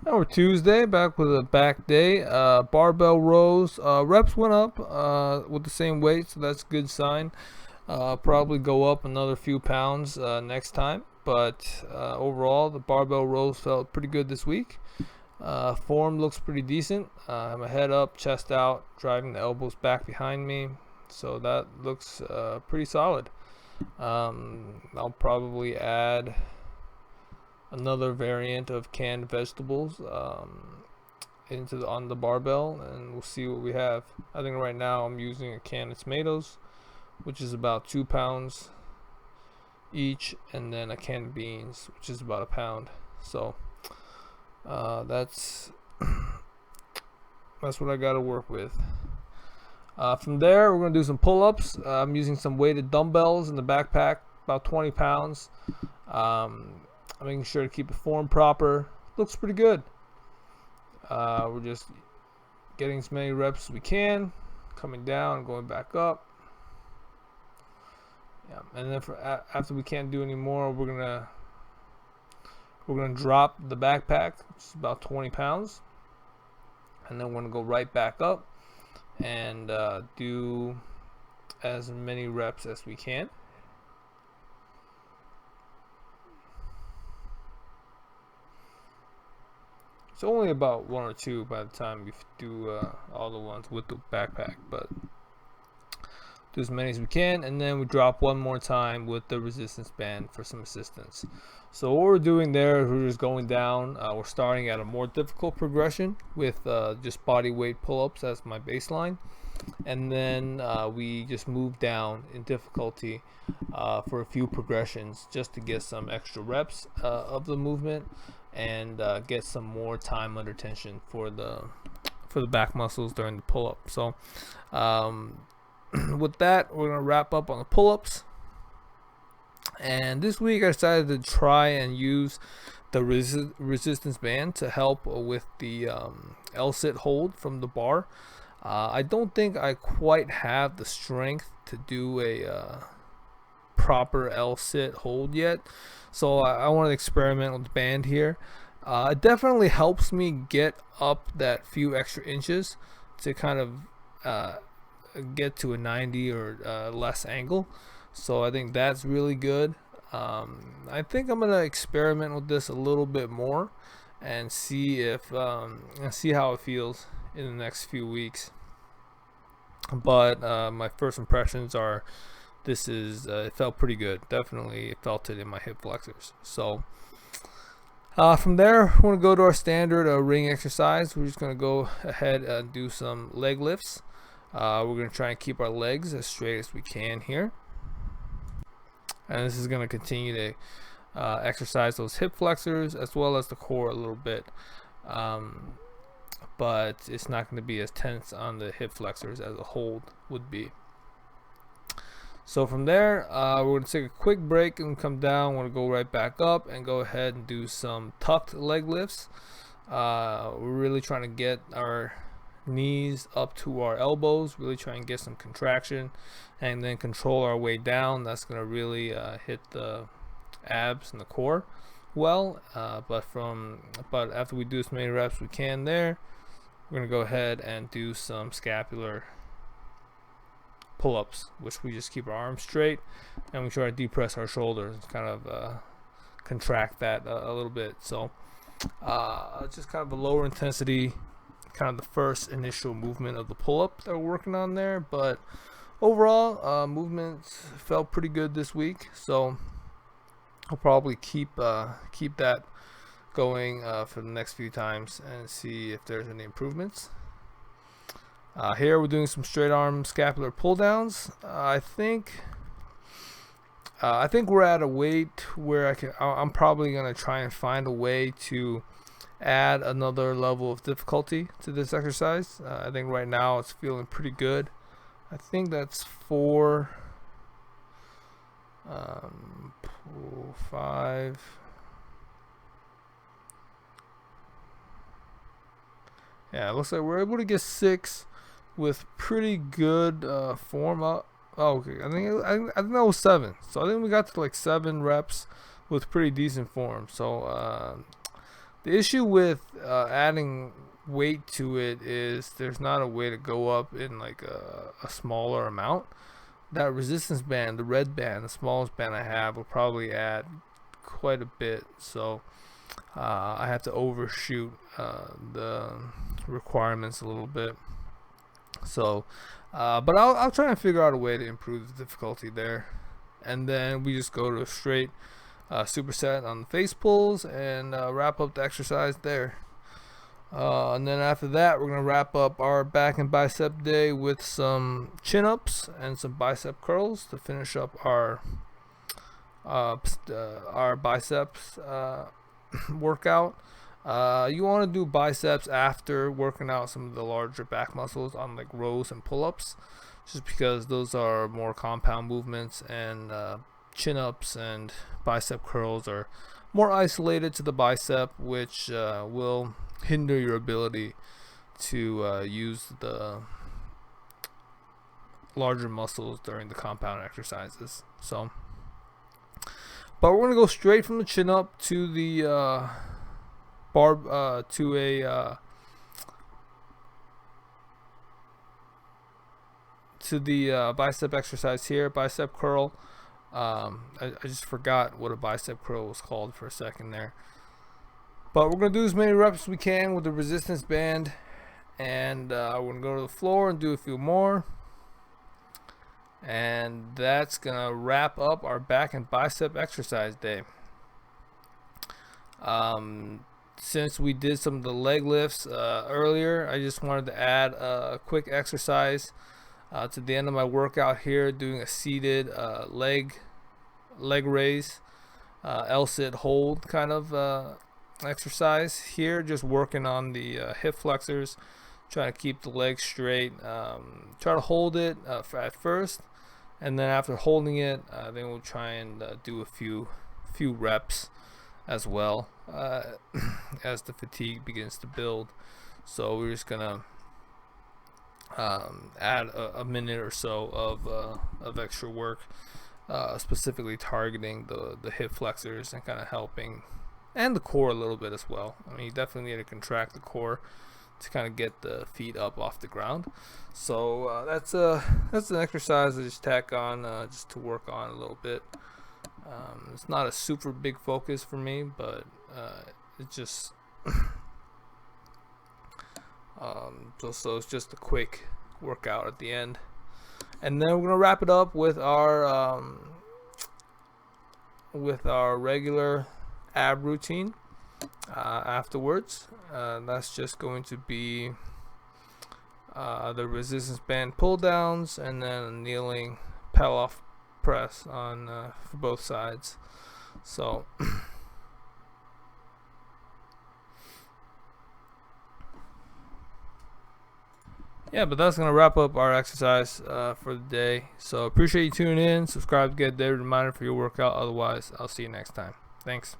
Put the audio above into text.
Now we're Tuesday, back with a back day. Barbell rows. Reps went up with the same weight, so that's a good sign. Probably go up another few pounds next time. But overall, the barbell rows felt pretty good this week. Form looks pretty decent. My head up, chest out, driving the elbows back behind me. So that looks pretty solid. I'll probably add another variant of canned vegetables on the barbell, and we'll see what we have. I think right now I'm using a can of tomatoes, which is about 2 pounds each, and then a can of beans, which is about a pound. So that's what I got to work with. From there, we're gonna do some pull-ups. I'm using some weighted dumbbells in the backpack, about 20 pounds. I'm making sure to keep the form proper. Looks pretty good. We're just getting as many reps as we can, coming down, going back up. Yeah, and then after we can't do any more, we're gonna drop the backpack, which is about 20 pounds, and then we're gonna go right back up and do as many reps as we can. It's only about one or two by the time we do all the ones with the backpack, but do as many as we can, and then we drop one more time with the resistance band for some assistance. So what we're doing there is we're just going down. We're starting at a more difficult progression with just body weight pull-ups as my baseline, and then we just move down in difficulty for a few progressions just to get some extra reps of the movement and get some more time under tension for the back muscles during the pull-up. So with that, we're gonna wrap up on the pull-ups. And this week I decided to try and use the resistance band to help with the L-sit hold from the bar. I don't think I quite have the strength to do a proper L-sit hold yet, so I want to experiment with the band here. It definitely helps me get up that few extra inches to kind of get to a 90 or less angle. So I think that's really good. I think I'm gonna experiment with this a little bit more and see how it feels in the next few weeks. But my first impressions are it felt pretty good. Definitely felt it in my hip flexors. So from there, we're gonna go to our standard ring exercise. We're just gonna go ahead and do some leg lifts. We're gonna try and keep our legs as straight as we can here. And this is going to continue to exercise those hip flexors as well as the core a little bit, but it's not going to be as tense on the hip flexors as a hold would be. So from there, we're going to take a quick break and come down. We're going to go right back up and go ahead and do some tucked leg lifts. We're really trying to get our knees up to our elbows, really try and get some contraction, and then control our way down. That's going to really hit the abs and the core well. But after we do as many reps we can there, we're going to go ahead and do some scapular pull-ups, which we just keep our arms straight and we try to depress our shoulders and kind of contract that a little bit. So just kind of a lower intensity, kind of the first initial movement of the pull-up that we're working on there, but overall movements felt pretty good this week, so I'll probably keep that going for the next few times and see if there's any improvements. Here we're doing some straight arm scapular pull downs. I think we're at a weight where I'm probably gonna try and find a way to add another level of difficulty to this exercise. I think right now it's feeling pretty good. I think that's 4, 5. Yeah, it looks like we're able to get 6 with pretty good form up. Oh, okay. I think that was 7. So I think we got to like 7 reps with pretty decent form. So The issue with adding weight to it is there's not a way to go up in like a smaller amount. That resistance band, the red band, the smallest band I have, will probably add quite a bit. So I have to overshoot the requirements a little bit. So, but I'll try and figure out a way to improve the difficulty there. And then we just go to a straight superset on the face pulls and wrap up the exercise there. And then after that, we're gonna wrap up our back and bicep day with some chin ups and some bicep curls to finish up our biceps workout. You want to do biceps after working out some of the larger back muscles on like rows and pull-ups, just because those are more compound movements, and chin ups and bicep curls are more isolated to the bicep, which will hinder your ability to use the larger muscles during the compound exercises. So, but we're gonna go straight from the chin up to the bicep exercise here, bicep curl. I just forgot what a bicep curl was called for a second there. But we're going to do as many reps as we can with the resistance band. And we're going to go to the floor and do a few more. And that's going to wrap up our back and bicep exercise day. Since we did some of the leg lifts earlier, I just wanted to add a quick exercise to the end of my workout here, doing a seated leg raise, L-sit hold kind of exercise here, just working on the hip flexors, trying to keep the legs straight. Try to hold it at first, and then after holding it, then we'll try and do a few reps as well as the fatigue begins to build. So we're just gonna add a minute or so of extra work, specifically targeting the hip flexors and kind of helping, and the core a little bit as well. I mean, you definitely need to contract the core to kind of get the feet up off the ground. So that's an exercise I just tack on just to work on a little bit. It's not a super big focus for me, but it just so it's just a quick workout at the end, and then we're gonna wrap it up with our regular ab routine afterwards. That's just going to be the resistance band pull downs, and then a kneeling paddle off press on for both sides. So yeah, but that's gonna wrap up our exercise for the day. So appreciate you tuning in. Subscribe to get a daily reminder for your workout. Otherwise, I'll see you next time. Thanks.